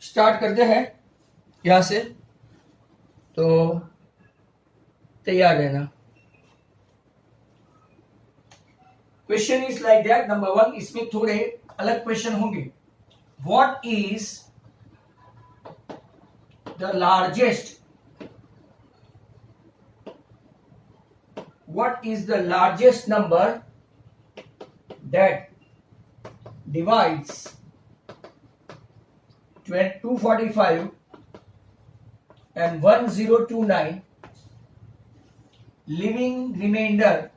Start करते हैं यहां से, तो तैयार रहना। Question is like that. Number 1, इसमें थोड़े अलग क्वेश्चन होंगे। What is the largest number that divides 245 and 1029, leaving remainder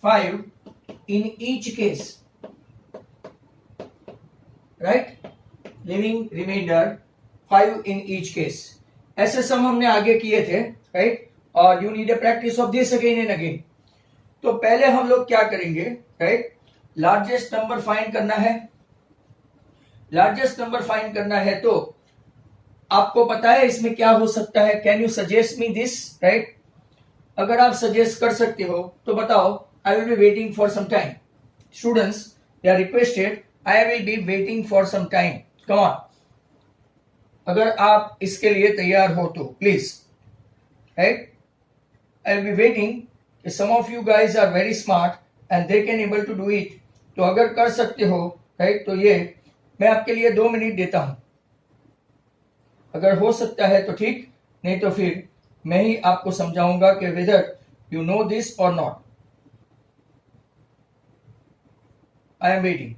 5 in each case, right? Leaving remainder 5 in each case. ऐसे सम हमने आगे किए थे, राइट? और you need a practice of this again and again. तो पहले हम लोग क्या करेंगे, राइट? लार्जेस्ट नंबर फाइंड करना है। लार्जेस्ट नंबर फाइंड करना है तो आपको पता है इसमें क्या हो सकता है? Can you suggest me this, right? अगर आप सजेस्ट कर सकते हो तो बताओ। I will be waiting for some time. Students, they are requested, I will be waiting for some time. Come on, अगर आप इसके लिए तैयार हो तो please, right? I will be waiting. Some of you guys are very smart and they can able to do it. तो अगर कर सकते हो, राइट, तो ये मैं आपके लिए 2 मिनट देता हूं। अगर हो सकता है तो ठीक, नहीं तो फिर मैं ही आपको समझाऊंगा कि वेदर यू नो दिस और not. I am waiting.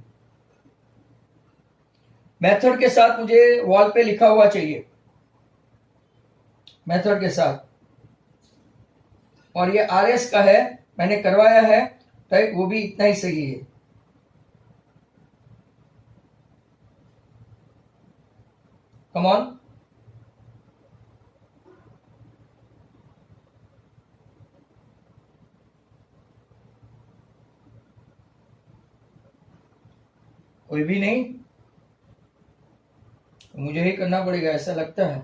Method के साथ मुझे वॉल पे लिखा हुआ चाहिए, मेथड के साथ। और ये आरएस का है, मैंने करवाया है, राइट? वो भी इतना ही सही है। कम ऑन, कोई भी नहीं? मुझे ही करना पड़ेगा ऐसा लगता है।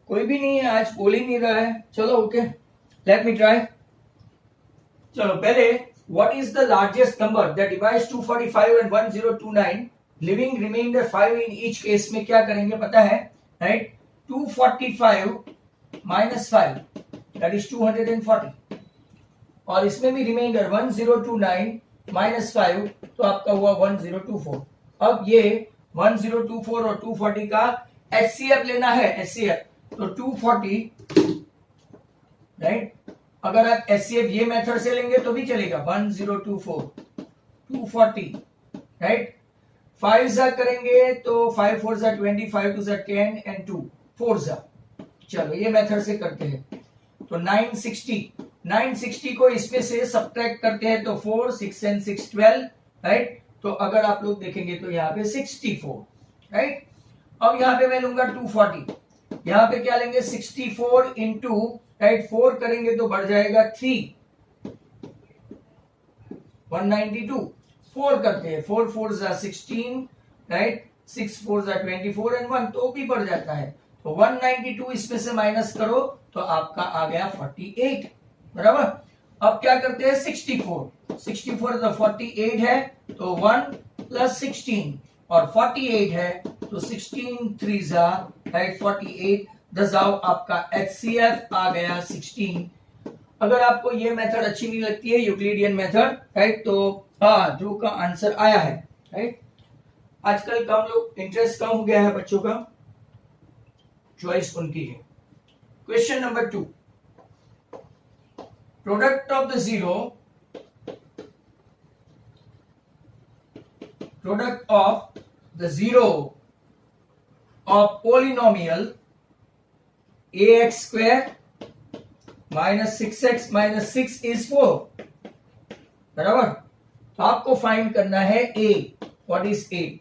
कोई भी नहीं है आज, बोल ही नहीं रहा है। चलो ओके, लेट मी ट्राई। चलो पहले, what is the largest number that divides 245 and 1029, living reminder 5 in each case में क्या करेंगे पता है, राइट? 245 माइनस 5 दैट इज 240, और इसमें भी रिमाइंडर 1029 माइनस 5 तो आपका हुआ 1024। अब ये 1024 और 240 का एचसीएफ लेना है, एचसीएफ। तो 240, राइट? अगर आप एचसीएफ ये मेथड से लेंगे तो भी चलेगा। 1024 240, राइट? 5 जा करेंगे तो 5 4 जा 20, 5 2 जा 10 एंड 2 4 जा। चलो ये मेथड से करते हैं। तो 960 को इसमें से सब्ट्रैक्ट करते हैं तो 4 6 एंड 6 12, राइट? तो अगर आप लोग देखेंगे तो यहाँ पे 64, राइट? अब यहाँ पे मैं लूंगा 240, यहाँ पे क्या लेंगे 64 इंटू, राइट? 4 करेंगे तो बढ़ जाएगा 3, 192। 4 करते हैं, 4 4 जा 16, राइट? 6 4 जा 24 एंड 1 तो भी बढ़ जाता है। तो 192 इसमें से माइनस करो तो आपका आ गया 48, बराबर? अब क्या करते हैं 64 तो 48 है तो 1 प्लस 16 और 48 है तो 16 3 जा, राइट? 48 दजाओ आपका एचसीएफ आ गया 16। अगर आपको ये मेथड अच्छी नहीं लगती है, यूक्लिडियन मेथड, राइट? तो हाँ, ध्रुव का आंसर आया है, राइट? आजकल कम लोग, इंटरेस्ट कम हो गया है बच्चों का, चॉइस उनकी है। Question number 2, product of the zero, product of the zero of polynomial ax square minus 6x minus 6 is 4, बराबर? तो आपको फाइंड करना है a। What is a?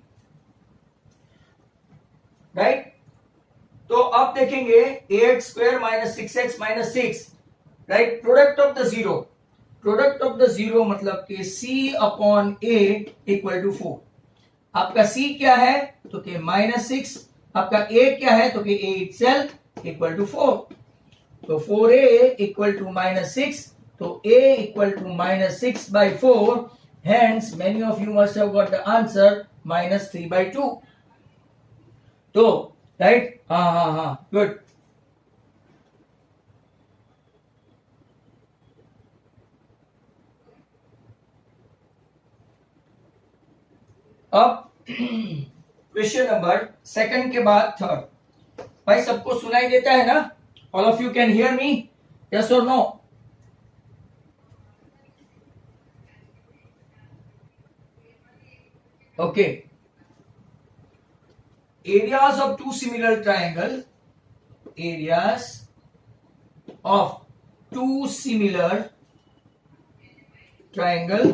Right. तो अब देखेंगे ax square minus 6x minus 6, right. Product of the zero, product of the zero मतलब कि c upon a equal to 4। आपका c क्या है तो कि माइनस 6, आपका a क्या है तो कि a इटसेल्फ इक्वल टू 4। तो 4a इक्वल टू माइनस 6, तो a equal to minus 6 by 4, hence many of you must have got the answer minus 3 by 2। तो राइट, हाँ गुड। अब क्वेश्चन नंबर सेकंड के बाद थर्ड। भाई सबको सुनाई देता है ना? All of you can hear me, yes और no? Okay. Areas of two similar triangle, areas of two similar triangle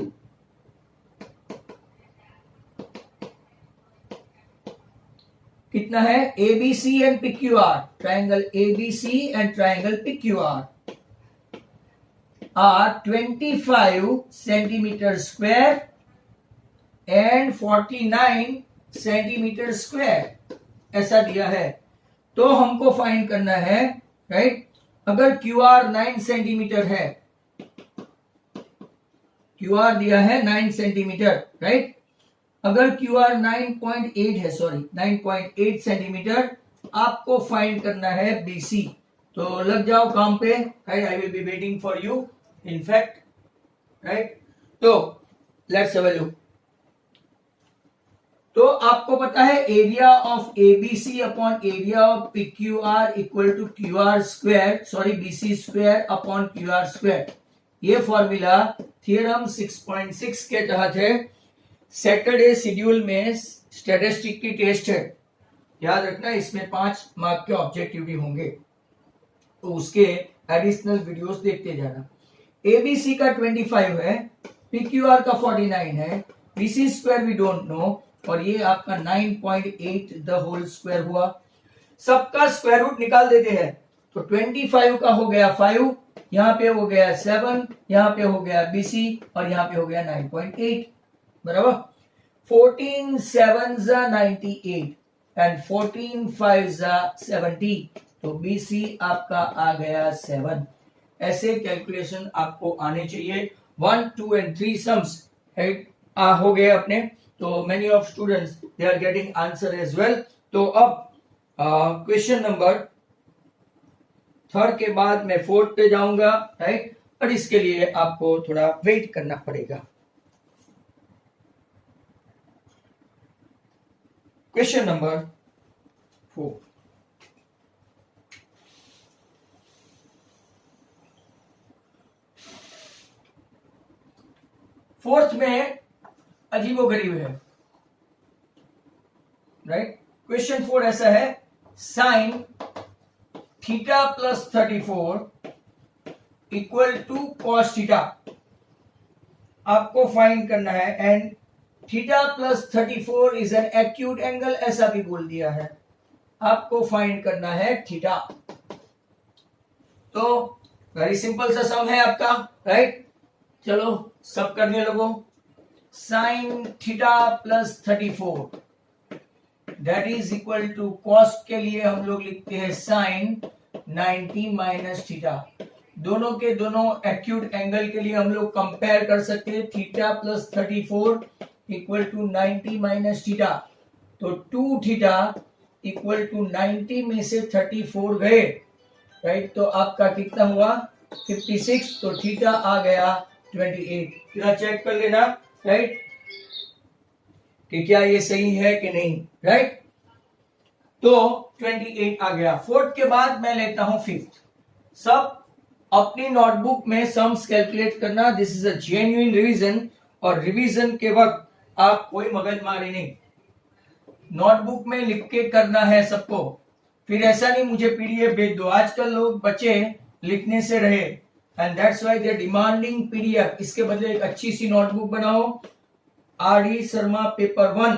कितना है? ABC and PQR, triangle ABC and triangle PQR are 25 centimetre square and 49 centimetre square, ऐसा दिया है। तो हमको find करना है, राइट। अगर QR 9 सेंटीमीटर है, QR दिया है 9 सेंटीमीटर, राइट। अगर QR 9.8 है, सॉरी 9.8 सेंटीमीटर, आपको फाइंड करना है BC। तो लग जाओ काम पे, right. I will be waiting for you in fact, right. तो लेट्स हैव अ लुक। तो आपको पता है area of ABC upon area of PQR equal to QR square, sorry BC square upon QR square. ये formula theorem 6.6 के तहत है। Saturday schedule में स्टैटिस्टिक की टेस्ट है, याद रखना। इसमें 5 मार्क के ऑब्जेक्टिव भी होंगे, तो उसके एडिशनल वीडियोस देखते जाना। ABC का 25 है, PQR का 49 है, BC square we don't know, और ये आपका 9.8 द होल स्क्वायर हुआ। सबका स्क्वायर रूट निकाल देते हैं। तो 25 का हो गया 5, यहाँ पे हो गया 7, यहाँ पे हो गया BC, और यहाँ पे हो गया 9.8, बराबर। 14 7 98 एंड 14 5 70, तो BC आपका आ गया 7। ऐसे कैलकुलेशन आपको आने चाहिए। 1 2 एंड 3 सम्स हो गए अपने। तो many of students they are getting answer as well. तो अब क्वेश्चन नंबर थर्ड के बाद मैं फोर्थ पे जाऊंगा, राइट। और इसके लिए आपको थोड़ा वेट करना पड़ेगा। Question number 4। फोर्थ में अजीबोगरीब है, राइट। क्वेश्चन 4 ऐसा है, sine theta plus 34 equal to cos theta आपको फाइंड करना है। And theta plus 34 is an acute angle, ऐसा भी बोल दिया है। आपको फाइंड करना है थीटा। तो वेरी सिंपल सा सम है आपका, राइट। चलो सब करने लगो। Sine theta plus 34 that is equal to cos के लिए हम लोग लिखते हैं साइन 90 माइनस थीटा। दोनों के दोनों एक्यूट एंगल के लिए हम लोग कंपेयर कर सकते हैं। Theta plus 34 equal to 90 minus theta, तो 2 थीटा इक्वल टू 90 में से 34 गए, राइट। तो आपका कितना हुआ? 56। तो थीटा आ गया 28। फिर चेक कर लेना, राइट, कि क्या ये सही है कि नहीं, राइट। तो 28 आ गया। फोर्थ के बाद मैं लेता हूं फिफ्थ। सब अपनी नोटबुक में सम्स कैलकुलेट करना। This is a genuine revision, और रिवीजन के वक्त आप कोई मगजमारी नहीं, नोटबुक में लिख के करना है सबको। फिर ऐसा नहीं मुझे पीडीएफ भेज दो। आजकल लोग बच्चे लिखने से रहे, and that's why they are demanding PDF. इसके बदले एक अच्छी सी नोटबुक बनाओ। R D Sharma paper 1,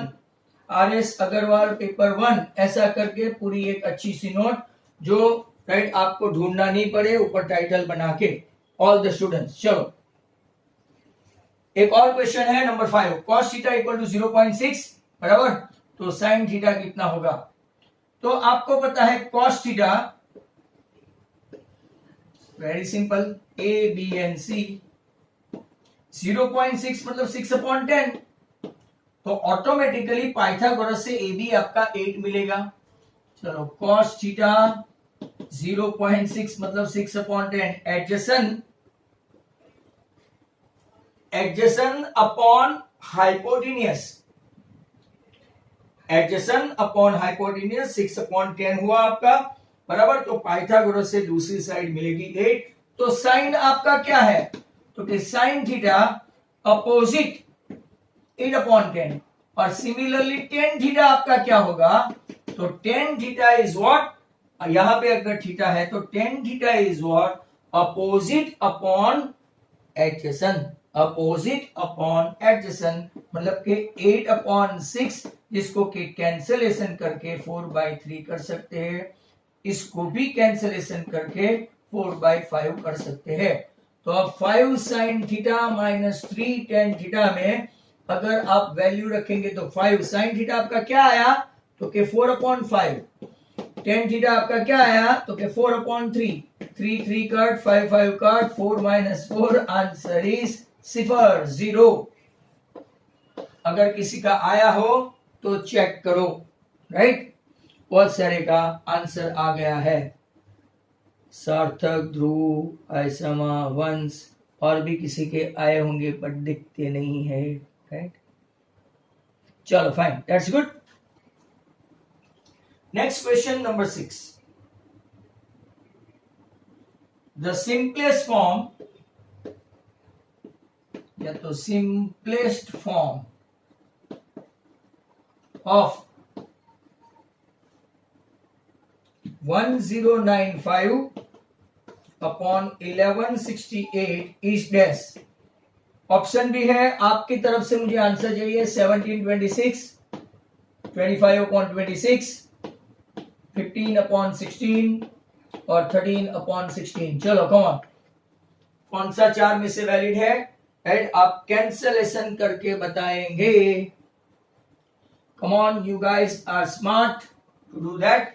RS Agarwal paper 1 ऐसा करके पूरी एक अच्छी सी नोट जो राइट आपको ढूंढना नहीं पड़े, ऊपर टाइटल बना के ऑल द स्टूडेंट्स। चलो एक और क्वेश्चन है number 5, cos theta equal to 0.6 बराबर, तो sin थीटा कितना होगा? तो आपको पता है cos theta very simple, A B and C, 0.6 मतलब 6/10, तो ऑटोमेटिकली पाइथागोरस से AB आपका 8 मिलेगा। चलो cos थीटा 0.6 मतलब 6/10, adjacent upon hypotenuse, adjacent upon hypotenuse 6/10 हुआ आपका बराबर, तो पाइथागोरस से दूसरी साइड मिलेगी 8। तो साइन आपका क्या है? तो कि साइन थीटा अपोजिट 8/10, और सिमिलरली टेन थीटा आपका क्या होगा? तो टेन थीटा इज व्हाट, यहां पे अगर थीटा है तो tan theta is what, opposite upon adjacent, opposite upon adjacent, मतलब कि 8/6, जिसको कि कैंसलेशन करके 4/3 कर सकते हैं, इसको भी कैंसलेशन करके 4/5 कर सकते हैं। तो अब 5 sine theta minus 3 tan theta में अगर आप वैल्यू रखेंगे तो 5 साइन थीटा आपका क्या आया? तो कि 4/5, टेन थीटा आपका क्या आया? तो कि 4/3, 3 3 कट, 5 5 कट, 4 - 4, आंसर इज 0। अगर किसी का आया हो तो चेक करो, राइट? बहुत सारे का आंसर आ गया है, सार्थक, ध्रुव, ऐसमा, वंश, और भी किसी के आए होंगे पर दिखते नहीं है, राइट? चलो fine, that's good. Next question number 6, the simplest form, या तो simplest form of 1095 upon 1168 is dash. Option भी है आपकी तरफ से, मुझे आंसर चाहिए 1726, 25/26, 15/16 और 13/16। चलो कम ऑन, कौन सा चार में से वैलिड है? राइट, आप कैंसलेशन करके बताएंगे। Come on, you guys are smart to do that.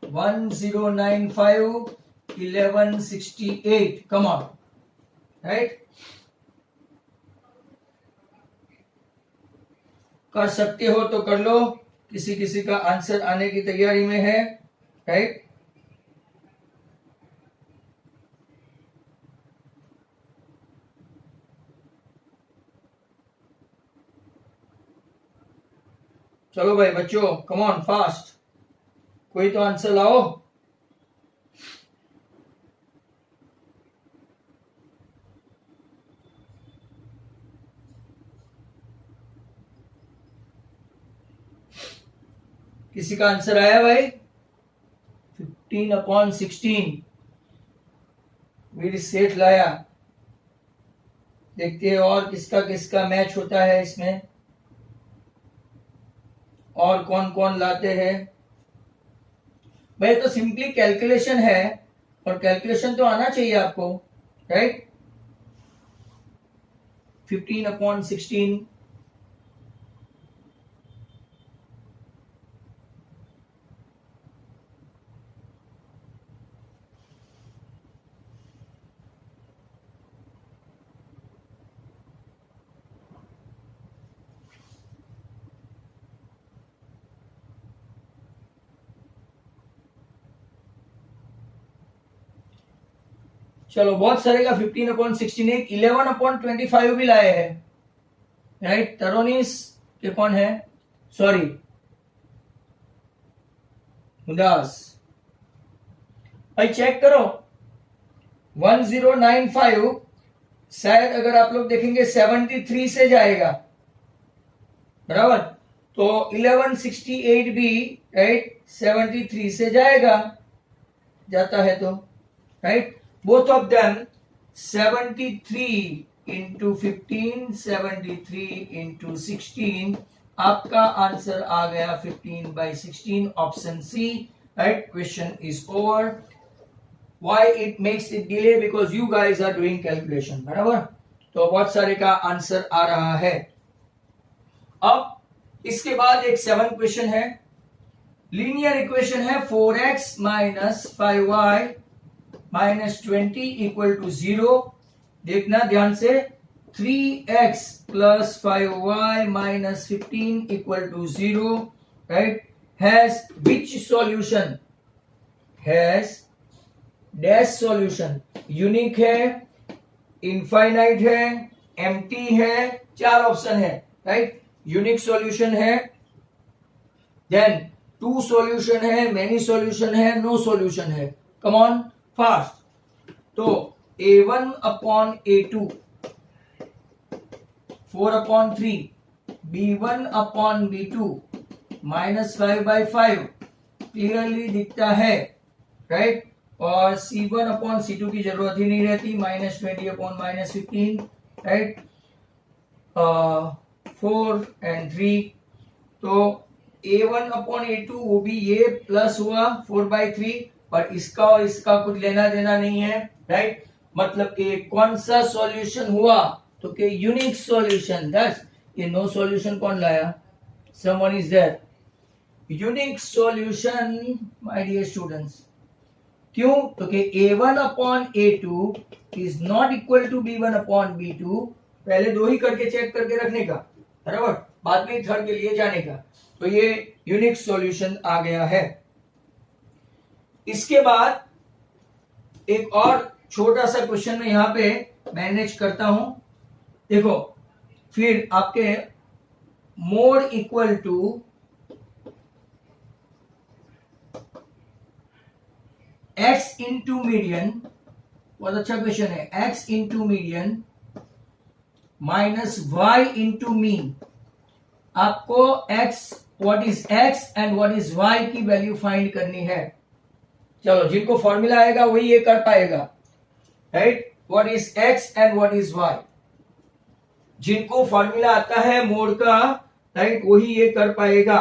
1095 1168, come on, right? कर सकते हो तो कर लो, किसी किसी का आंसर आने की तैयारी में है, राइट? चलो भाई बच्चों, कम ऑन फास्ट, कोई तो आंसर लाओ। किसी का आंसर आया भाई? 15/16 मेरी सेठ लाया। देखते हैं और किसका किसका मैच होता है इसमें, और कौन कौन लाते हैं भाई। तो सिंपली कैलकुलेशन है, और कैलकुलेशन तो आना चाहिए आपको, राइट? 15/16, चलो बहुत सारे का 15/16, एक 11/25 भी लाए हैं, राइट? तरोनीस के कौन है? सॉरी, उदास भाई, चेक करो 1095 शायद अगर आप लोग देखेंगे 73 से जाएगा, बराबर? तो 1168 भी राइट 73 से जाएगा, जाता है तो, right? Both of them 73 into 15, 73 into 16, आपका आंसर आ गया 15/16 option C, right. Question is over. Why it makes it delay? Because you guys are doing calculation, बराबर। तो बहुत सारे का आंसर आ रहा है। अब इसके बाद एक 7 क्वेश्चन है। लीनियर इक्वेशन है 4x minus 5y minus 20 equal to 0। देखना ध्यान से। 3x plus 5y minus 15 equal to 0, right. Has which solution? Has dash solution. Unique है, इनफाइनाइट है, एम्प्टी है, 4 ऑप्शन है, राइट। यूनिक सॉल्यूशन है, देन 2 सॉल्यूशन है, मेनी सॉल्यूशन है, नो सॉल्यूशन है। Come on fast. तो a1 अपॉन a2 4/3, b1 upon b2 -5/5 clearly दिखता है, राइट। और c1 अपॉन c2 की जरूरत ही नहीं रहती, -20 अपॉन -15, राइट। 4 and 3, तो a1 अपॉन a2 वो भी ये प्लस हुआ 4/3, पर इसका और इसका कुछ लेना देना नहीं है, राइट। मतलब कि कौन सा सॉल्यूशन हुआ? तो कि यूनिक सॉल्यूशन। दस ये नो सॉल्यूशन कौन लाया? Someone is there. Unique solution my dear students. क्यों? तो कि a1 अपॉन a2 is not equal to b1 upon b2। पहले 2 ही करके चेक करके रखने का, बराबर, बाद में थर्ड के लिए जाने का। तो ये यूनिक सॉल्यूशन आ गया है। इसके बाद एक और छोटा सा क्वेश्चन में यहां पे मैनेज करता हूं। देखो, फिर आपके mode equal to x into median, बहुत अच्छा क्वेश्चन है, x into median minus y into mean. आपको x, what is x and what is y की वैल्यू फाइंड करनी है। चलो, जिनको फॉर्मूला आएगा वही ये कर पाएगा, right. What is x and what is y, जिनको फॉर्मूला आता है मोड का, राइट, वही ये कर पाएगा।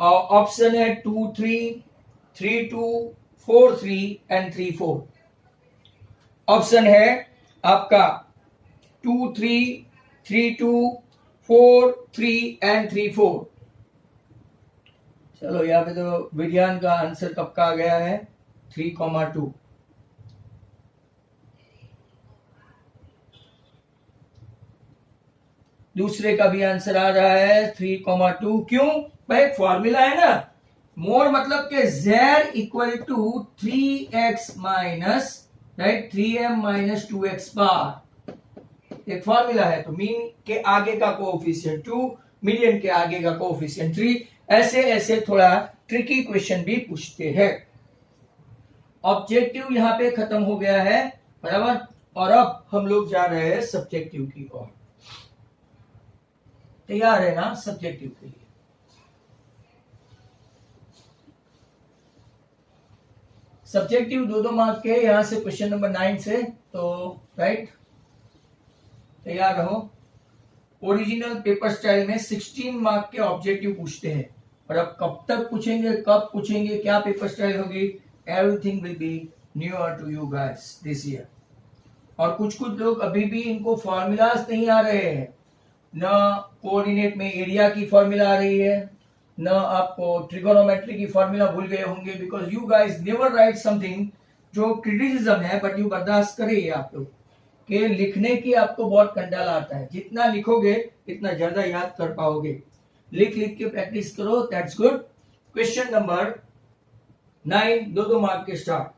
ऑप्शन है 2 3, 3 2, 4 3 एंड 3 4। ऑप्शन है आपका 2 3, 3 2, 4 3 एंड 3 4। चलो, यहाँ पे तो विज्ञान का आंसर कब का आ गया है? 3,2। दूसरे का भी आंसर आ रहा है 3,2। क्यों भाई? फॉर्मूला है ना, मोड मतलब के z equal to 3x minus, right, 3m minus 2x बार। एक फॉर्मूला है, तो मीन के आगे का कोएफिशिएंट 2, मीडियन के आगे का कोएफिशिएंट 3। ऐसे ऐसे थोड़ा ट्रिकी क्वेश्चन भी पूछते हैं। ऑब्जेक्टिव यहां पे खत्म हो गया है, बराबर। और अब हम लोग जा रहे हैं सब्जेक्टिव की ओर। तैयार है ना सब्जेक्टिव के लिए? सब्जेक्टिव 2 मार्क के, यहां से क्वेश्चन नंबर 9 से, तो राइट, तैयार रहो। ओरिजिनल पेपर स्टाइल में 16 मार्क के ऑब्जेक्टिव पूछते हैं, और अब कब तक पूछेंगे, कब पूछेंगे, क्या पेपर स्टाइल होगी, everything will be newer to you guys this year. और कुछ लोग अभी भी इनको फॉर्मूलाज नहीं आ रहे हैं, न कोऑर्डिनेट में एरिया की फॉर्मूला आ रही है, न आपको ट्रिगोनोमेट्री की फॉर्मूला भूल गए होंगे, because you guys never write something जो क्रिटिसिज्म है, बट यू बर्दाश्त करिए आप लोग कि लिखने की आपको बहुत कंटाला आता है। जितना लिखोगे इतना ज्यादा याद कर पाओगे। लिख लिख के प्रैक्टिस करो, that's good. Question number 9, 2 mark के start.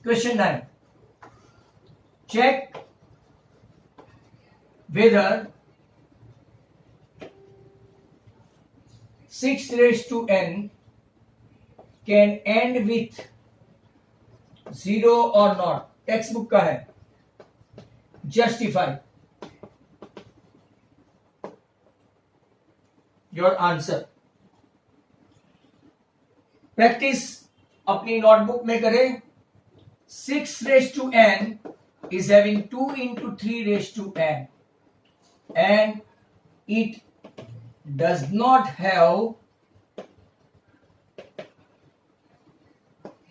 Question 9, check whether 6 raised to n can end with 0 or not। Text book का है। Justify your answer. प्रैक्टिस अपनी नोटबुक में करें। 6 raised to n is having 2 into 3 raised to n, and it does not have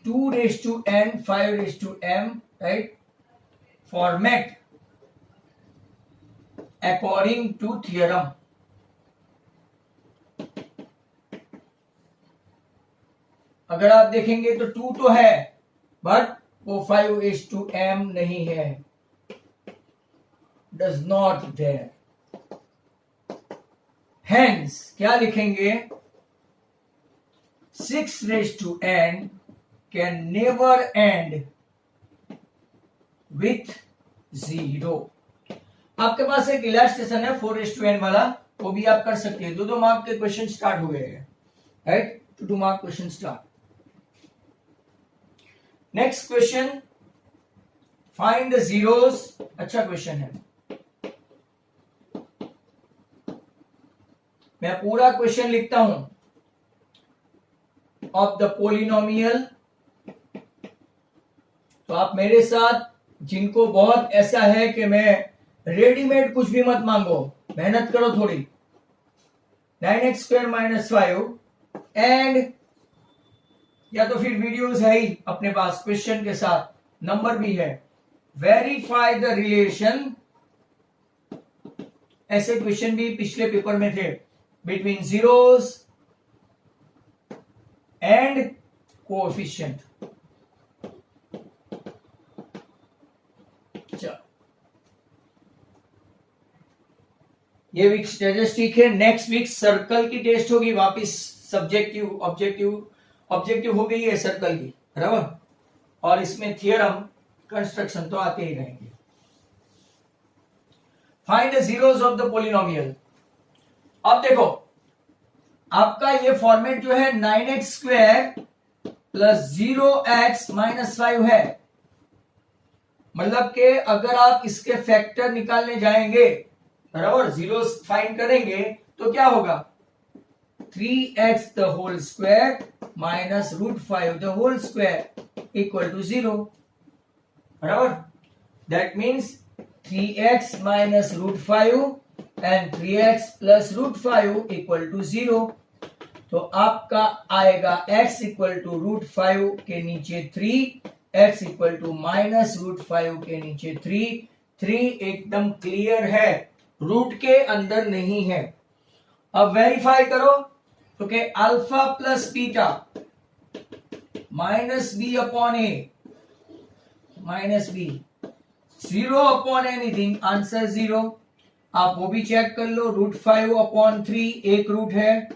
2 raised to n, 5 raised to m, right, format according to theorem. अगर आप देखेंगे तो 2 तो है, बट वो 5 is to m नहीं है, does not there. Hence क्या लिखेंगे? 6 raised to n can never end with 0. आपके पास एक इलास्ट्रेशन है 4 raised to n वाला, वो भी आप कर सकते हैं. 2 मार्क के क्वेश्चन स्टार्ट हो गए हैं, right? 2 mark question start. Next question, find the zeros. अच्छा क्वेश्चन है. मैं पूरा क्वेश्चन लिखता हूं. Of the polynomial. तो आप मेरे साथ, जिनको बहुत ऐसा है कि मैं रेडीमेड कुछ भी मत मांगो, मेहनत करो थोड़ी. 9x स्क्वायर माइनस 5 एंड, या तो फिर वीडियोस है ही अपने पास क्वेश्चन के साथ, नंबर भी है. Verify the relation. ऐसे क्वेश्चन भी पिछले पेपर में थे. Between zeros and coefficient. ये वीक स्टैटिस्टिक है. नेक्स्ट वीक सर्कल की टेस्ट होगी वापस. सब्जेक्टिव ऑब्जेक्टिव हो गई है सर्कल की, बराबर. और इसमें थियरम कंस्ट्रक्शन तो आते ही रहेंगे. Find the zeros of the polynomial. अब देखो, आपका ये फॉर्मेट जो है 9x square plus 0x minus 5 है. मतलब कि अगर आप इसके फैक्टर निकालने जाएंगे, बराबर, जीरोस फाइंड करेंगे, तो क्या होगा? 3x the whole square minus √5 the whole square equal to 0, बराबर. That means 3x minus √5 and 3x plus √5 equal to 0. तो आपका आएगा x इक्वल टू √5 के नीचे 3, x इक्वल टू माइनस √5 के नीचे 3 एकदम क्लियर है, रूट के अंदर नहीं है. अब वेरीफाई करो तो के alpha plus beta minus B upon A minus B 0 upon anything, answer 0. आप वो भी चेक कर लो. √5 अपॉन 3 एक रूट है,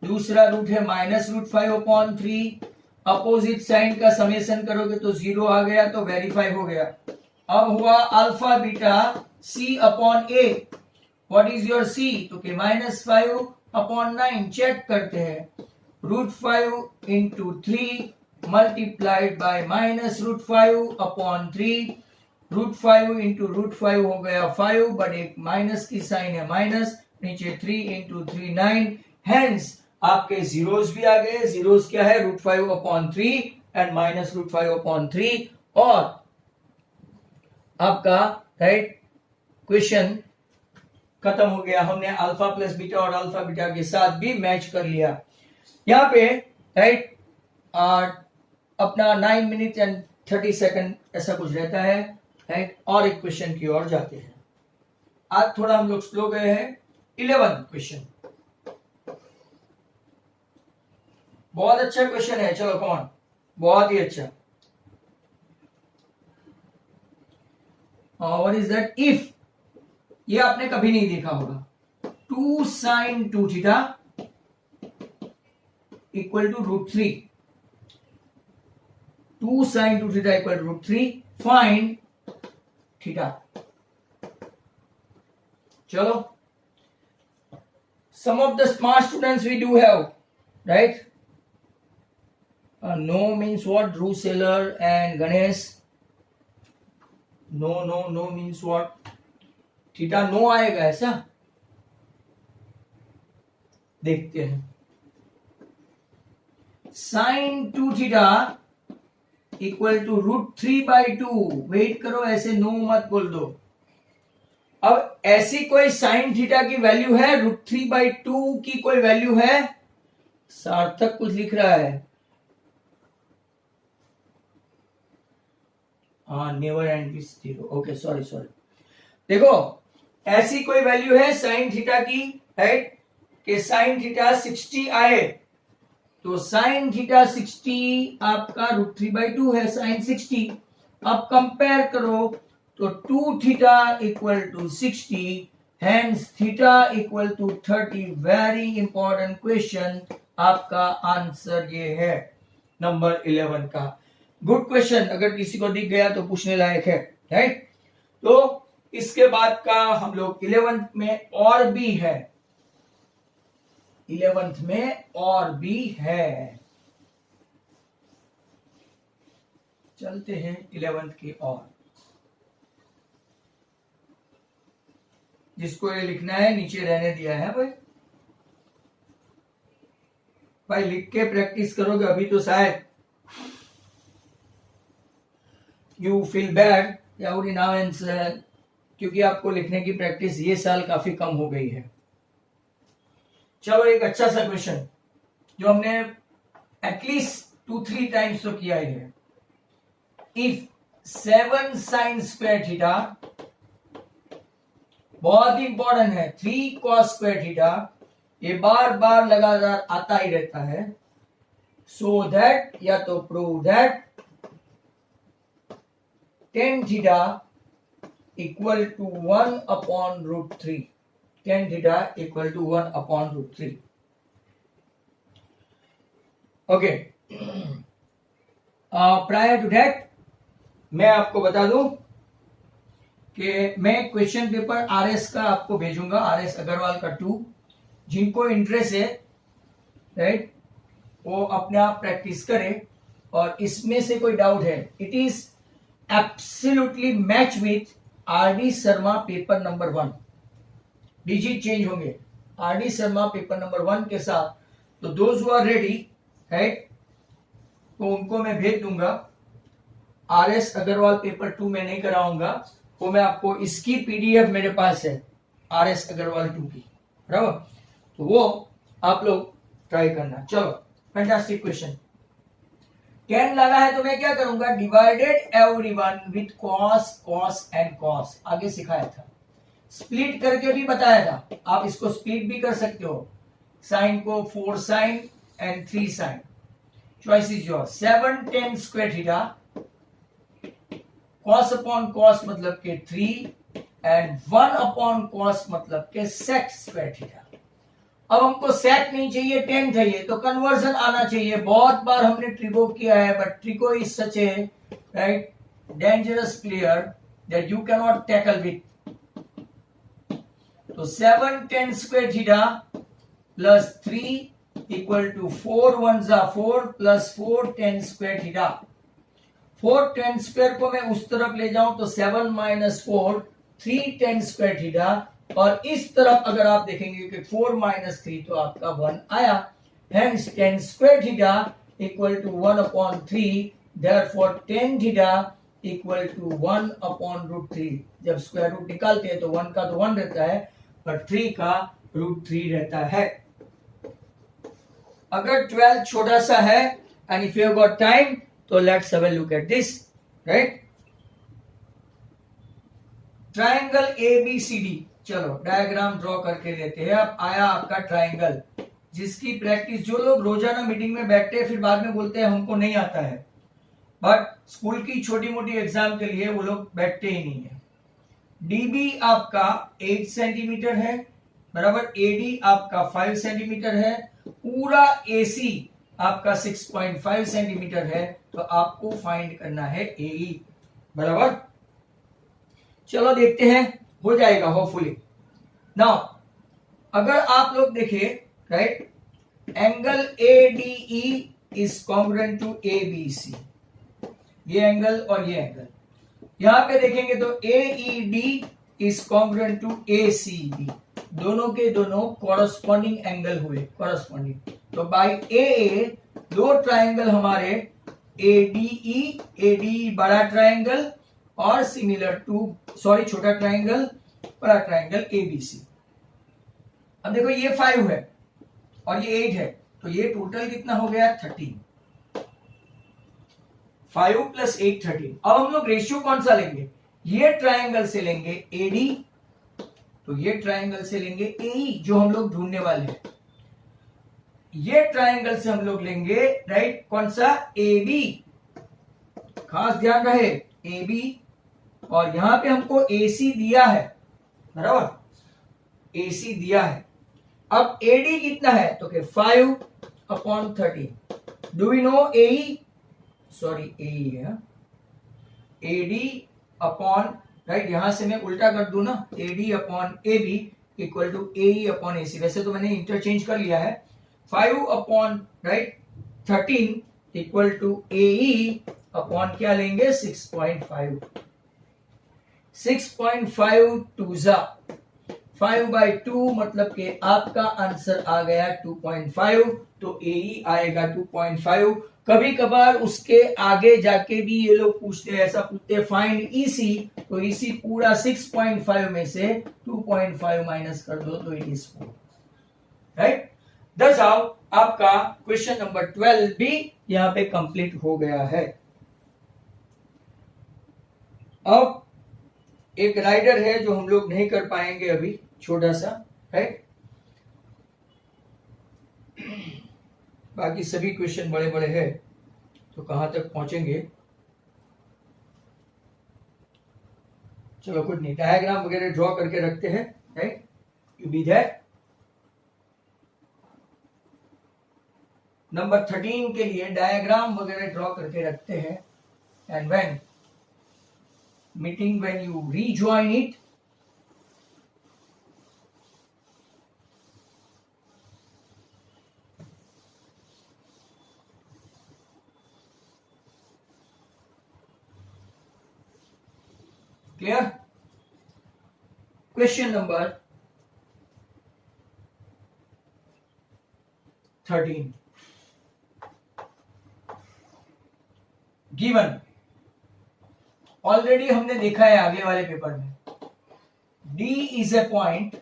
दूसरा रूट है माइनस √5 अपॉन 3. अपोजिट साइन का समेशन करोगे तो 0 आ गया, तो वेरीफाई हो गया. अब हुआ alpha beta c upon a. What is your c? तो के -5 अपॉन 9. चेक करते हैं. √5 into 3 multiplied by -√5 upon 3. √5 into √5 हो गया 5, बट एक माइनस की साइन है, माइनस. नीचे 3 इंटू 3 9. हेंस आपके जीरोस भी आ गए. जीरोस क्या है? √5 अपॉन 3 एंड माइनस √5 अपॉन 3. और आपका राइट क्वेश्चन खत्म हो गया. हमने अल्फा प्लस बीटा और अल्फा बीटा के साथ भी मैच कर लिया. यहाँ पे राइट अपना 9 मिनट एंड 30 सेकंड ऐसा कुछ रहता है, राइट. और एक क्वेश्चन की ओर जाते हैं. आज थोड़ा हम लोग स्लो गए हैं. 11 क्वेश्चन, बहुत अच्छा क्वेश्चन है. चलो कौन, बहुत ही अच्छा. What is that? इफ, ये आपने कभी नहीं देखा होगा. 2 sin 2 theta equal to √3. 2 sin 2 theta equal to √3. Find theta. चलो, some of the smart students we do have, right? No means what? Drew Seller and Ganesh. No means what? Theta no आएगा ऐसा? देखते हैं. sin 2 theta equal टू √3/2। Wait करो, ऐसे no मत बोल दो। अब ऐसी कोई साइन थीटा की वैल्यू है, √3/2 की कोई वैल्यू है? सार्थक कुछ लिख रहा है। हाँ, never and with 0। Okay, sorry. देखो, ऐसी कोई वैल्यू है साइन थीटा की, राइट, कि साइन थीटा 60 आए, तो साइन थीटा 60 आपका √3/2 है, साइन 60। अब कंपेयर करो तो 2 theta equal to 60, hence theta equal to 30। Very important question, आपका आंसर ये है नंबर 11 का। गुड क्वेश्चन, अगर किसी को दिख गया तो पूछने लायक है, राइट। तो इसके बाद का हम लोग 11th में और भी है, 11th में और भी है। चलते हैं 11th की और। जिसको ये लिखना है नीचे रहने दिया है भाई लिख के प्रैक्टिस करोगे, अभी तो शायद यू फील बैड क्योंकि आपको लिखने की प्रैक्टिस ये साल काफी कम हो गई है। चलो, एक अच्छा सा क्वेश्चन जो हमने एटलीस्ट 2-3 टाइम्स तो किया ही है। इफ 7 sin square थीटा, बहुत ही इंपॉर्टेंट है, 3 cos square थीटा, ये बार बार लगातार आता ही रहता है। सो दैट, या तो prove that tan theta equal to 1/√3, tan theta equal to 1/√3। Okay, prior to that मैं आपको बता दूं कि मैं क्वेश्चन पेपर आरएस का आपको भेजूंगा, आरएस अग्रवाल का 2। जिनको इंटरेस्ट है, राइट, वो अपने आप प्रैक्टिस करें। और इसमें से कोई डाउट है, it is absolutely match with RD Sharma paper number 1। Digit change होंगे आरडी शर्मा पेपर नंबर 1 के साथ। तो those who are ready, right, तो उनको मैं भेज दूंगा। आरएस अग्रवाल पेपर 2 में नहीं कराऊंगा, वो मैं आपको, इसकी पीडीएफ मेरे पास है आरएस अग्रवाल 2 की, बराबर, तो वो आप लोग ट्राई करना। चलो, फैंटास्टिक क्वेश्चन। 10 लगा है तो मैं क्या करूंगा, divided everyone with cos, cos and cos, आगे सिखाया था। स्प्लिट करके भी बताया था, आप इसको स्प्लिट भी कर सकते हो, साइन को 4 sine and 3 sine, choice is your. 7 tan square theta, cos upon cos मतलब के 3 एंड 1 cos मतलब के sec स्क्वायर थीटा। अब हमको sec नहीं चाहिए, tan चाहिए, तो कन्वर्जन आना चाहिए। बहुत बार हमने ट्रिको किया है, बट ट्रिको is such a right dangerous player that you can not tackle with. तो 7 tan square theta plus 3 equal to 4 1 4 plus 4 tan square theta. 4 tan square को मैं उस तरफ ले जाऊं तो 7 - 4 3 tan स्क्वायर थीटा, और इस तरफ अगर आप देखेंगे कि 4 - 3 तो आपका 1 आया। Hence tan square theta equal to 1/3, therefore tan theta equal to 1/√3। जब स्क्वायर रूट निकालते हैं तो 1 का तो 1 रहता है, पर 3 का √3 रहता है। अगर 12 छोटा सा है and if you got time तो let's have a look at this, right. Triangle ABCD, चलो डायग्राम ड्रॉ करके लेते हैं। अब आया आपका ट्रायंगल, जिसकी प्रैक्टिस जो लोग रोजाना मीटिंग में बैठते हैं फिर बाद में बोलते हैं हमको नहीं आता है, बट स्कूल की छोटी मोटी एग्जाम के लिए वो लोग बैठते ही नहीं है। DB आपका 8 सेंटीमीटर है, बराबर, AD आपका 5 सेंटीमीटर है, पूरा AC आपका 6.5 सेंटीमीटर है, तो आपको फाइंड करना है AE, बराबर। चलो देखते हैं, हो जाएगा होपफुली। नाउ अगर आप लोग देखिए, राइट, angle ADE is congruent to ABC, ये एंगल और ये एंगल। यहां पे देखेंगे तो AED is congruent to ACB, दोनों के दोनों कॉरस्पॉन्डिंग एंगल हुए, कॉरस्पॉन्डिंग। तो बाय AA दो ट्रायंगल हमारे ADE, ADE बड़ा ट्राइंगल और सिमिलर टू छोटा ट्राइंगल, बड़ा ट्राइंगल ABC। अब देखो ये 5 है और ये 8 है, तो ये टोटल कितना हो गया 13। 5 + 8 13। अब हम लोग रेशियो कौन सा लेंगे, ये ट्राइंगल से लेंगे AD, तो ये ट्राइंगल से लेंगे AE जो हम लोग ढूंढने वाले हैं। ये ट्राइंगल से हम लोग लेंगे राइट कौन सा AB, खास ध्यान रहे AB, और यहां पे हमको AC दिया है, बराबर, AC दिया है। अब AD कितना है, तो 5/13। Do we know AE, sorry AE है, AD अपॉन राइट, यहां से मैं उल्टा कर दूं ना, AD/AB इक्वल टू AE/AC। वैसे तो मैंने इंटरचेंज कर लिया है। 5/13 इक्वल टू AE अपॉन क्या लेंगे 6.5। 6.5 2 5/2 मतलब कि आपका आंसर आ गया 2.5, तो AE आएगा 2.5। कभी कभार उसके आगे जाके भी ये लोग पूछते हैं, ऐसा पूछते हैं फाइंड EC, तो EC पूरा 6.5 में से 2.5 माइनस कर दो तो इट इज 4, राइट। दस आओ आपका क्वेश्चन नंबर 12 भी यहां पे कंप्लीट हो गया है। अब एक राइडर है जो हम लोग नहीं कर पाएंगे अभी, छोटा सा, राइट। बाकी सभी क्वेश्चन बड़े बड़े हैं, तो कहां तक पहुंचेंगे। चलो कुछ नहीं, डायग्राम वगैरह ड्रॉ करके रखते हैं, right, you be that. Number 13 के लिए डायग्राम वगैरह ड्रॉ करके रखते हैं, and when meeting, when you rejoin it, clear. Question number 13 given, already हमने देखा है आगे वाले पेपर में। D is a point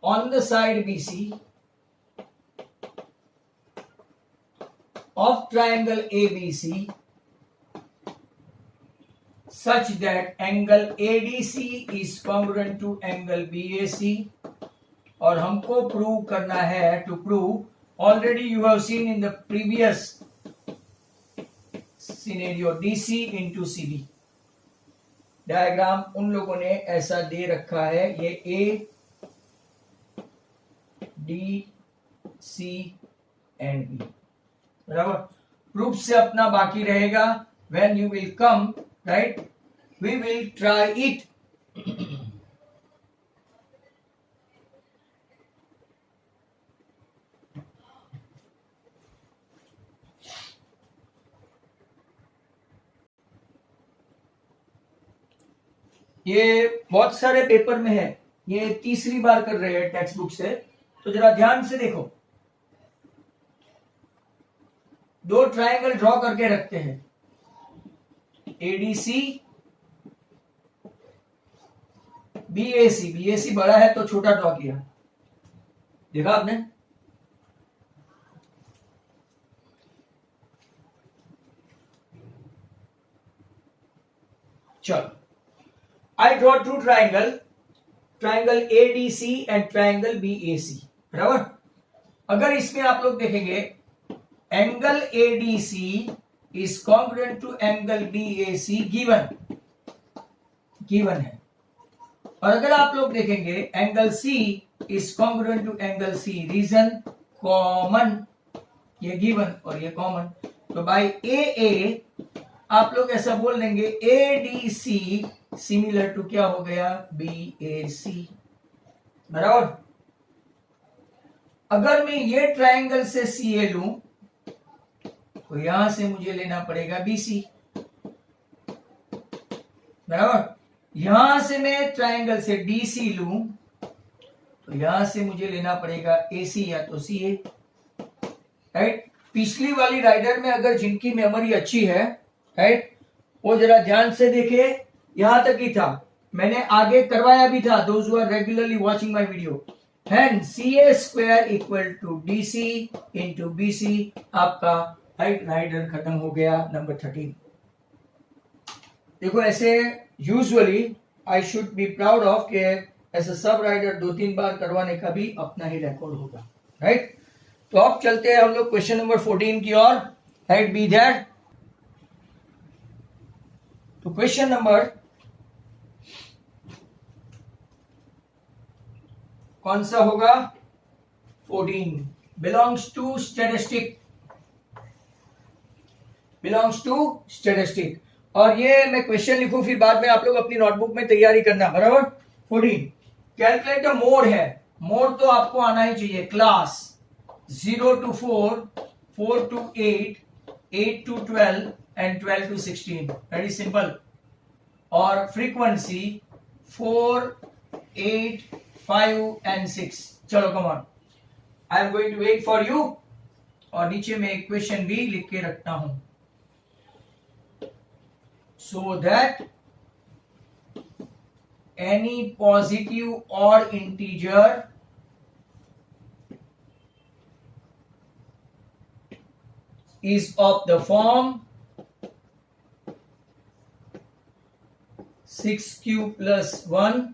on the side BC of triangle ABC such that angle ADC is congruent to angle BAC, और हमको prove करना है, to prove, already you have seen in the previous scenario DC into CB। Diagram उन लोगों ने ऐसा दे रखा है, ये A D C and B, बराबर। प्रूफ से अपना बाकी रहेगा, when you will come, right, we will try it. ये बहुत सारे पेपर में है, ये तीसरी बार कर रहे हैं टेक्स्ट बुक से, तो जरा ध्यान से देखो। दो ट्रायंगल ड्रॉ करके रखते हैं, ADC BAC। BAC बड़ा है तो छोटा ड्रॉ किया, देखा आपने। चलो, I draw two triangle, triangle ADC and triangle BAC, बराबर। अगर इसमें आप लोग देखेंगे angle ADC is congruent to angle BAC, given है। और अगर आप लोग देखेंगे angle C is congruent to angle C, reason common, ये गिवन और ये कॉमन, तो बाय AA आप लोग ऐसा बोल देंगे ADC सिमिलर टू क्या हो गया BAC, बराबर। अगर मैं ये ट्रायंगल से CA लूं तो यहां से मुझे लेना पड़ेगा BC, बराबर। यहां से मैं ट्रायंगल से DC लूं तो यहां से मुझे लेना पड़ेगा AC या तो CA। राइट। पिछली वाली राइडर में अगर जिनकी मेमोरी अच्छी है, राइट, वो जरा ध्यान से देखे, यहां तक ही था, मैंने आगे करवाया भी था, those who are regularly watching my video. Hence CA square equal to DC into BC, आपका राइट राइडर खत्म हो गया नंबर 13। देखो ऐसे usually I should be proud of के ऐसे सब राइडर 2-3 बार करवाने का भी अपना ही रिकॉर्ड होगा, राइट। तो अब चलते हैं हम लोग क्वेश्चन नंबर 14 की ओर, राइट, बी दैट। तो क्वेश्चन नंबर कौन सा होगा? 14 belongs to statistic, belongs to statistic. और ये मैं क्वेश्चन लिखूं फिर बाद में आप लोग अपनी नोटबुक में तैयारी करना, बराबर। 14 कैलकुलेट द मोड है, मोड तो आपको आना ही चाहिए। Class 0 to 4, 4 to 8, 8 to 12 and 12 to 16, very simple. और फ्रीक्वेंसी 4, 8, 5 and 6। चलो come on, I am going to wait for you. और नीचे में एक क्वेश्चन भी लिख के रखता हूं, so that any positive or integer is of the form 6q plus 1,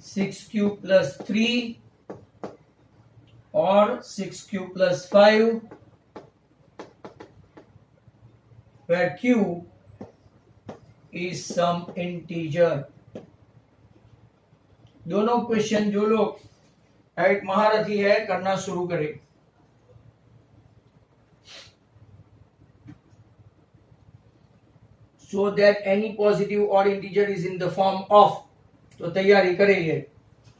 6q plus 3 or 6q plus 5, where q is some integer। दोनों क्वेश्चन जो लोग राइट महारथी है करना शुरू करें। so that any positive or integer is in the form of, तो तैयारी करेंगे,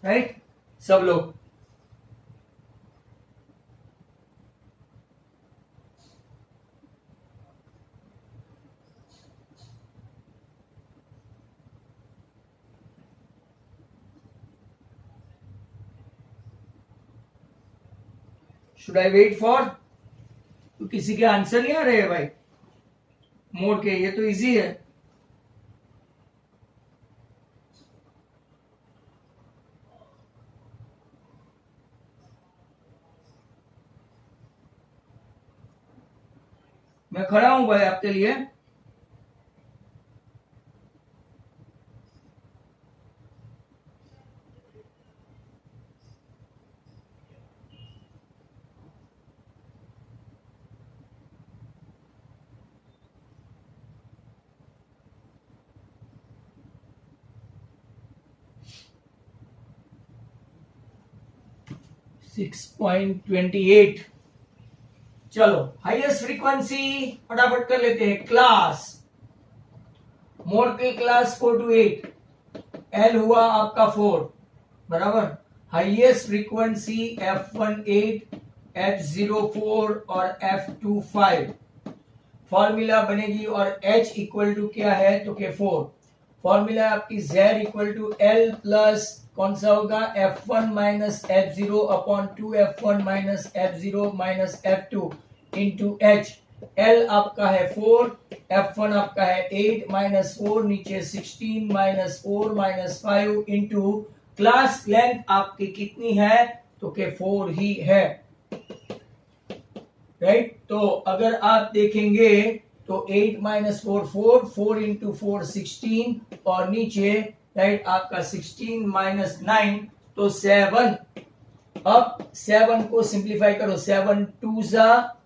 राइट, सब लोग। शुड आई वेट फॉर, तो किसी के आंसर नहीं आ रहे हैं भाई मोड के? ये तो इजी है। मैं खड़ा हूं भाई आपके लिए। सिक्स 6.28। चलो हाईएस्ट फ्रीक्वेंसी फटाफट कर लेते हैं। क्लास मोड के क्लास 4 to 8, एल हुआ आपका 4, बराबर। हाईएस्ट फ्रीक्वेंसी F1 8, F0 4 और F2 5। फॉर्मूला बनेगी और H इक्वल टू क्या है तो के 4। फॉर्मूला आपकी Z equal to L plus कौन सा होगा F1 minus F0 upon 2F1 minus F0 minus F2 into H। L आपका है 4, F1 आपका है 8 माइनस 4, नीचे 16 minus 4 minus 5 into class length आपकी कितनी है तो के 4 ही है, राइट। तो अगर आप देखेंगे तो 8 माइनस 4 4, 4 इंटू 4 16 और नीचे राइट आपका 16 माइनस 9 तो 7। अब 7 को सिंप्लीफाई करो, 7 2 जा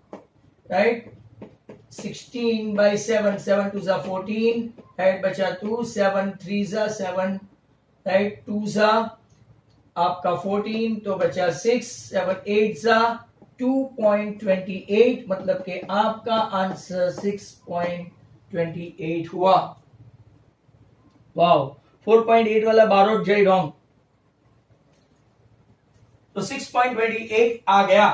राइट 16 बाई 7, 7 2 जा 14 राइट बचा 2, 7 3 जा 7 राइट 2 जा आपका 14 तो बचा 6, 7 8 जा 2.28, मतलब कि आपका आंसर 6.28 हुआ। वाओ, 4.8 वाला बारोट जय रॉन्ग, तो 6.28 आ गया।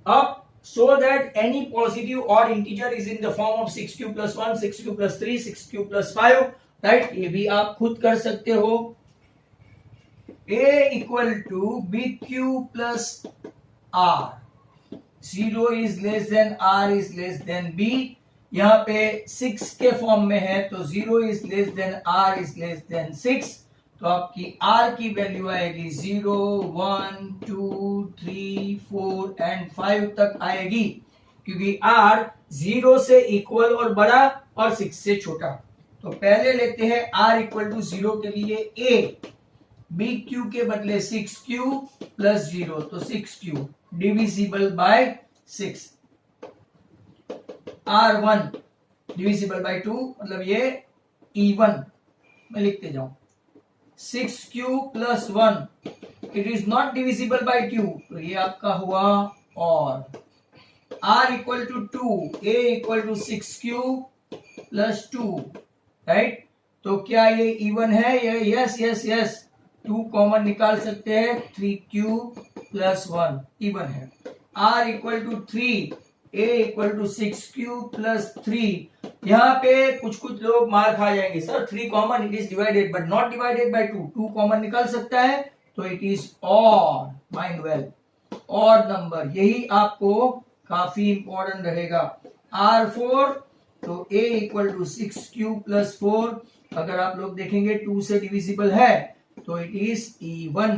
अब so that any positive or integer is in the form of 6q plus 1, 6q plus 3, 6q plus 5, राइट। ये भी आप खुद कर सकते हो। a equal to bq plus r, 0 इज लेस देन r इज लेस देन b, यहाँ पे 6 के फॉर्म में है तो 0 इज लेस देन r इज लेस देन 6, तो आपकी r की वैल्यू आएगी 0 1 2 3 4 एंड 5 तक आएगी, क्योंकि r 0 से इक्वल और बड़ा और 6 से छोटा। तो पहले लेते हैं r इक्वल टू 0 के लिए a, बी क्यू के बदले 6q प्लस 0, तो 6q divisible by 6, r1 divisible by 2, मतलब ये e1 मैं लिखते जाऊं, 6q plus 1 it is not divisible by q, तो ये आपका हुआ और r equal to 2, a equal to 6q plus 2, right. तो क्या ये इवन है? ये यस यस यस, 2 कॉमन निकाल सकते हैं, 3q प्लस 1 इवन है। r equal to 3, a equal to 6q plus 3, यहाँ पे कुछ कुछ लोग मार खा जाएंगे, sir 3 common, it is divided but not divided by 2, 2 common निकाल सकता है तो it is odd, mind well, odd number, यही आपको काफी इंपॉर्टेंट रहेगा। r4, तो a equal to 6q plus 4, अगर आप लोग देखेंगे 2 से डिविजिबल है तो it is even,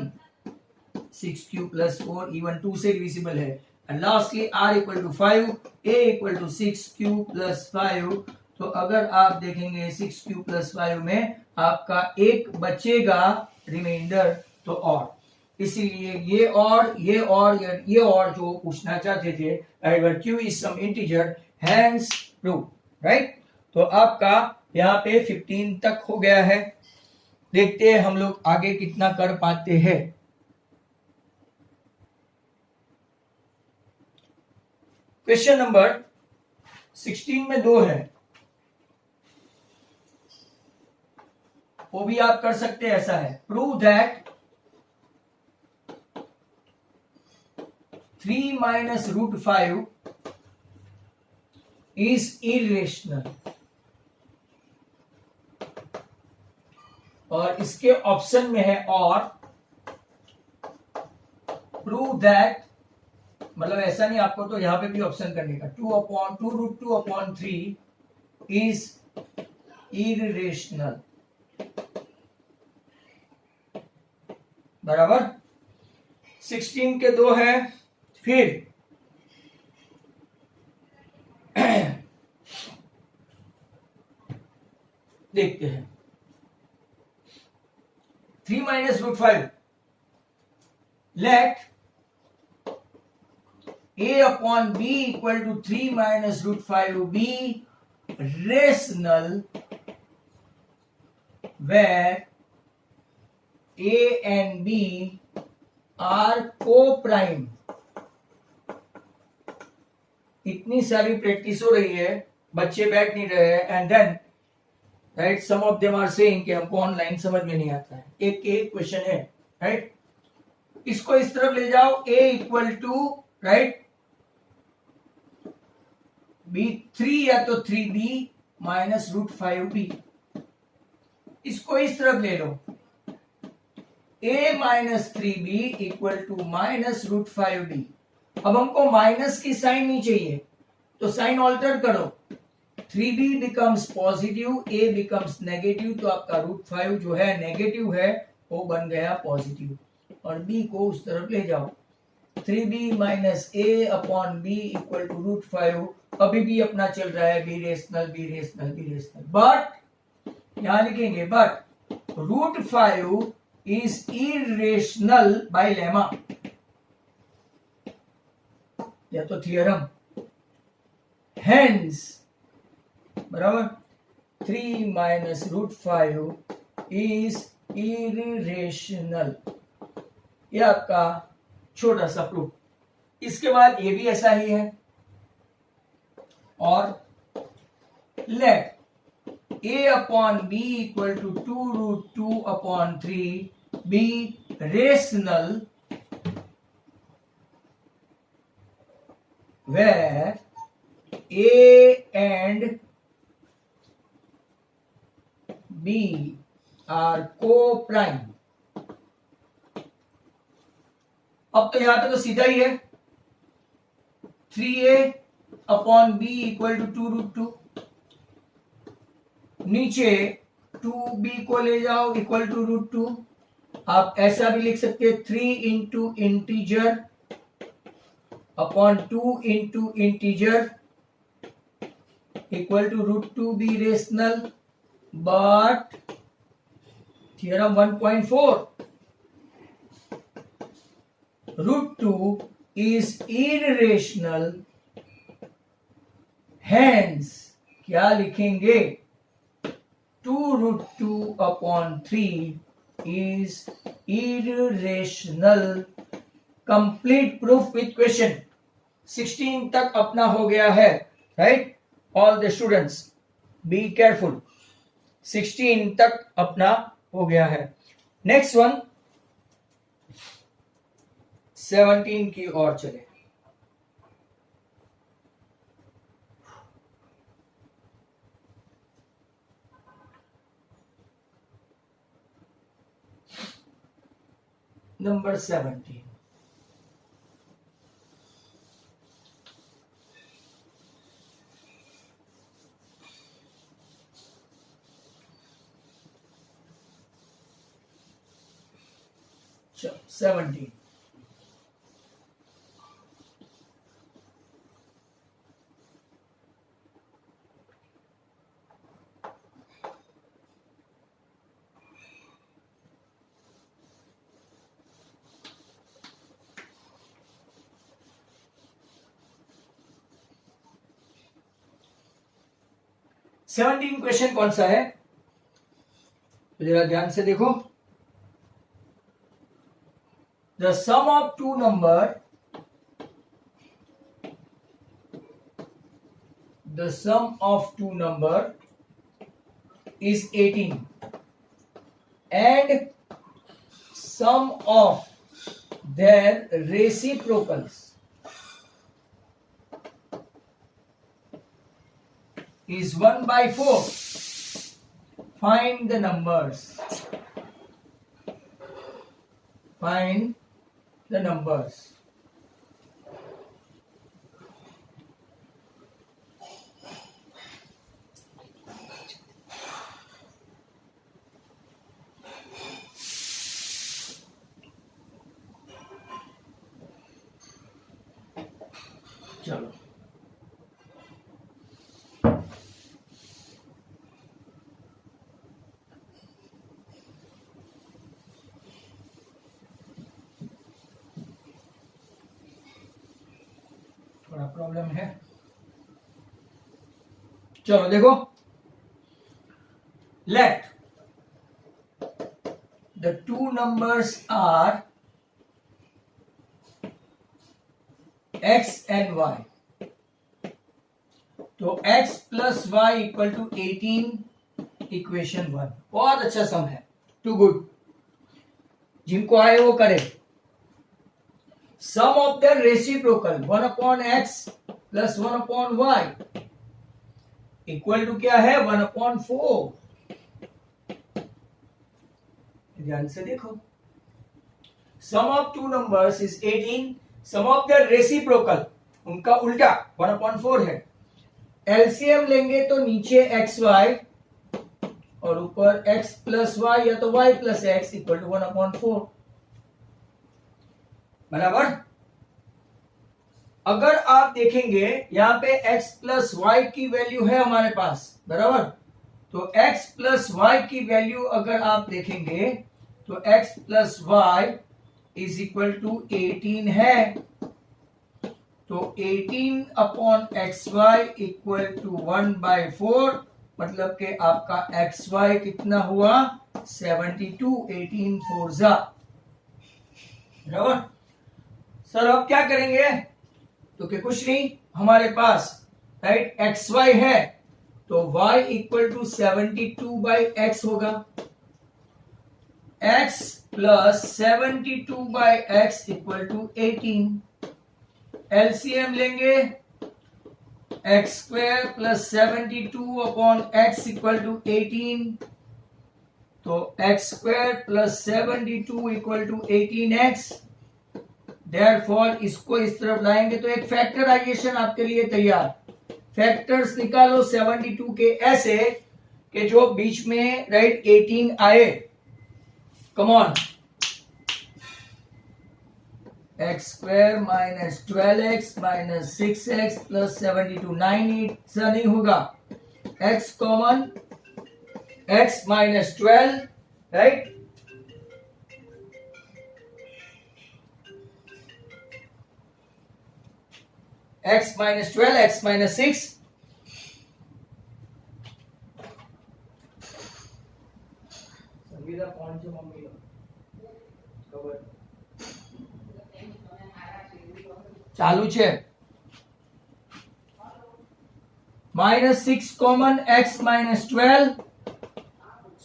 6q plus 4 even 2 से डिविजिबल है। And lastly r equal to 5, a equal to 6q plus 5, तो अगर आप देखेंगे 6q प्लस 5 में आपका एक बचेगा रिमाइंडर, तो और इसीलिए ये और जो पूछना चाहते थे, अगर q is some integer hence prove, right. तो आपका यहाँ पे 15 तक हो गया है, देखते हैं हम लोग आगे कितना कर पाते हैं। क्वेश्चन नंबर 16 में 2 है, वो भी आप कर सकते हैं, ऐसा है, prove that 3 minus root 5 is irrational, और इसके ऑप्शन में है और प्रूव दैट, मतलब ऐसा नहीं आपको तो यहां पे भी ऑप्शन करने का, 2 रूट 2 अपॉन 3 इज इरेशनल, बराबर। 16 के 2 है, फिर देखते हैं 3 minus root 5, let a upon b equal to 3 minus root 5 be rational where a and b are co-prime। इतनी सारी प्रैक्टिस हो रही है, बच्चे बैठ नहीं रहे हैं, and then right some of them are saying कि हमको ऑनलाइन समझ में नहीं आता है, एक क्वेश्चन है, राइट। इसको इस तरफ ले जाओ, a equal to, right, b3 या तो 3b माइनस रूट 5b, इसको इस तरफ ले लो, a minus 3b equal to minus root 5b। अब हमको माइनस की साइन नहीं चाहिए, तो साइन ऑल्टर करो, 3b becomes positive, a becomes negative, तो आपका रूट 5 जो है नेगेटिव है वो बन गया पॉजिटिव, और b को उस तरफ ले जाओ, 3b minus a upon b equal to root 5, अभी भी अपना चल रहा है बी रेशनल, बट यहां लिखेंगे but root 5 is irrational by lemma, या तो थियरम, हेंस, बराबर, 3 माइनस रूट 5 इज इरेशनल, ये आपका छोटा सा प्रूफ। इसके बाद ये भी ऐसा ही है, और let a upon b equal to 2 root 2 upon 3 b rational where a and b are co-prime। अब तो यहां पे तो सीधा ही है, 3a upon b equal to 2√2। नीचे 2b को ले जाओ इक्वल टू √2। आप ऐसा भी लिख सकते हैं 3 into integer upon 2 into integer equal to √2b rational, but theorem 1.4 √2 is irrational, hence क्या लिखेंगे 2√2 upon 3 is irrational। Complete proof with question. 16 तक अपना हो गया है, right? All the students be careful. 16 तक अपना हो गया है। नेक्स्ट वन 17 की ओर चले। नंबर 17, चलो 17। सेवनटीन क्वेश्चन कौन सा है तो जरा ध्यान से देखो। The sum of two number, the sum of two number is 18 and sum of their reciprocals is 1/4. Find the numbers. Find the numbers. चलो थोड़ा प्रॉब्लम है। चलो देखो, let the two numbers are x and y. तो x plus y equal to 18 equation 1। बहुत अच्छा sum है, to good. जिनको आए वो करे। Sum of the reciprocal 1/x plus 1/y equal to क्या है 1/4। ध्यान से देखो, sum of two numbers is 18, sum of the reciprocal उनका उल्टा 1/4 है। एलसीएम लेंगे तो नीचे एक्स वाई और ऊपर x प्लस वाई या तो y plus x equal to 1/4 बराबर। अगर आप देखेंगे यहां पे x प्लस वाई की वैल्यू है हमारे पास, बराबर। तो x प्लस वाई की वैल्यू अगर आप देखेंगे तो x plus y is equal to 18 है। तो 18 upon x y equal to 1/4, मतलब कि आपका एक्स वाई कितना हुआ 72। 18 4 जा, बराबर। सर अब क्या करेंगे तो कि कुछ नहीं, हमारे पास राइट एक्स वाई है तो y इक्वल टू 72/x होगा। x plus 72/x equal to 18। LCM लेंगे x square plus 72 upon x equal to 18। तो x square plus 72 equal to 18x therefore इसको इस तरफ लाएंगे तो एक फैक्टराइजेशन आपके लिए तैयार। फैक्टर्स निकालो 72 के ऐसे कि जो बीच में राइट 18 आए। Come on, x square minus 12x minus 6x plus 72, 9 से नहीं होगा। x common, x minus 12 right, x minus 12, x minus 6, ચાલુ છે। minus 6 common, x minus 12,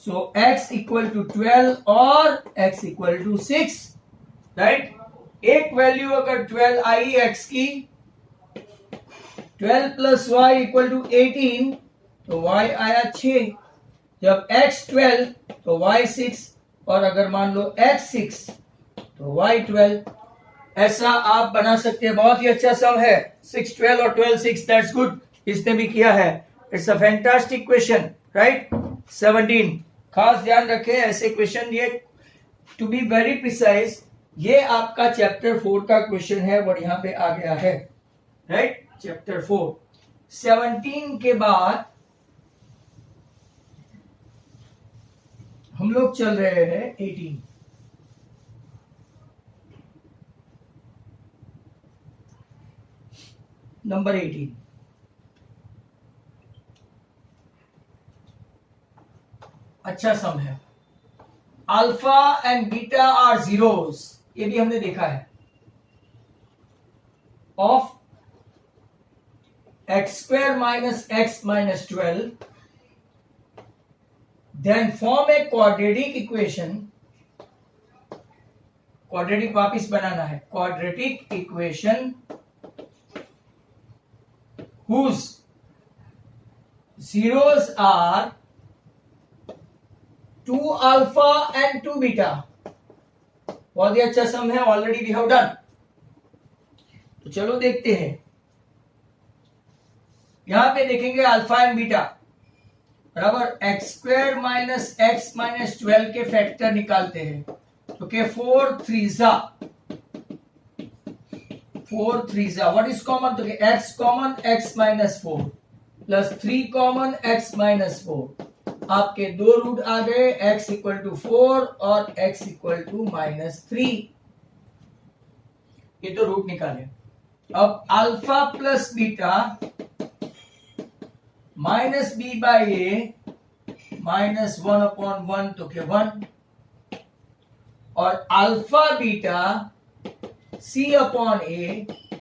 so x equal to 12 और x equal to 6 राइट। एक value अगर 12 आई x की, 12 plus y equal to 18, तो y आया 6। जब x 12 तो y 6, और अगर मान लो x 6 तो y 12। ऐसा आप बना सकते हैं, बहुत ही अच्छा सम है। 6 12 और 12 6, दैट्स गुड, इसने भी किया है। It's a fantastic question right. 17, खास ध्यान रखें ऐसे क्वेश्चन, ये टू बी वेरी प्रिसाइज, ये आपका चैप्टर 4 का क्वेश्चन है और यहां पे आ गया है राइट। चैप्टर 4 17 के बाद हम लोग चल रहे हैं 18। नंबर 18, अच्छा सम है। Alpha and beta are zeros, ये भी हमने देखा है। Of x square minus x minus 12, then form a quadratic equation। quadratic वापिस बनाना है, quadratic equation whose zeros are 2 alpha and 2 beta। बहुत ही अच्छा सम है, ऑलरेडी वी हैव डन। तो चलो देखते हैं, यहां पे देखेंगे अल्फा एंड बीटा बराबर x square minus x minus 12 के फैक्टर निकालते हैं। तो के 4 3 व्हाट इज कॉमन, तो x common, x minus 4 plus 3 common, x minus 4। आपके दो रूट आ गए, एक्स इक्वल टू 4 और एक्स इक्वल टू माइनस 3। ये तो रूट निकाले। अब alpha plus beta minus b by a minus 1/1, तो क्या 1, और अल्फा बीटा सी अपॉन ए